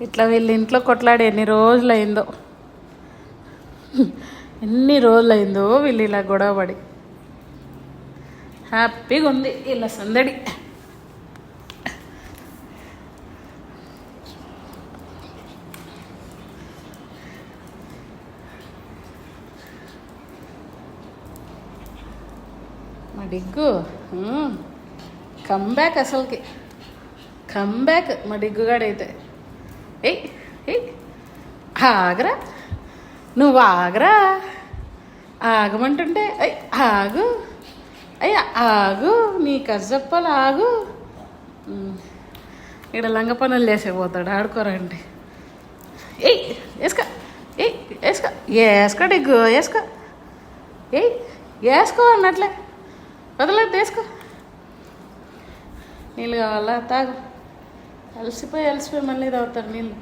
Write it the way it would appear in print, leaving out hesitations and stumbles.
ఇట్లా వీళ్ళ ఇంట్లో కొట్లాడి ఎన్ని రోజులైందో వీళ్ళు ఇలా గొడవపడి. హ్యాపీగా ఉంది వీళ్ళ సందడి. మా డిగ్గు కమ్బ్యాక్, అసలుకి కమ్బ్యాక్ మా డిగ్గుగాడైతే. ఏయ్ ఏయ్ ఆగరా, నువ్వు ఆగరా, ఆగమంటుంటే అయ్ ఆగు, అయ్యా ఆగు, నీకు అజ్జప్పలు ఆగు. ఇక్కడ లంగ పనులు చేసేపోతాడు ఆడుకోరండి. ఏయ్ వేసుకో, ఏయ్ వేసుకో, వేసుకో డిగ్గు వేసుకో, ఏయ్ వేసుకో అన్నట్లే వదలద్దు, వేసుకో. నీళ్ళు కావాలా? తాగు. అలసిపోయి మళ్ళీ తాగుతారు నీళ్ళు.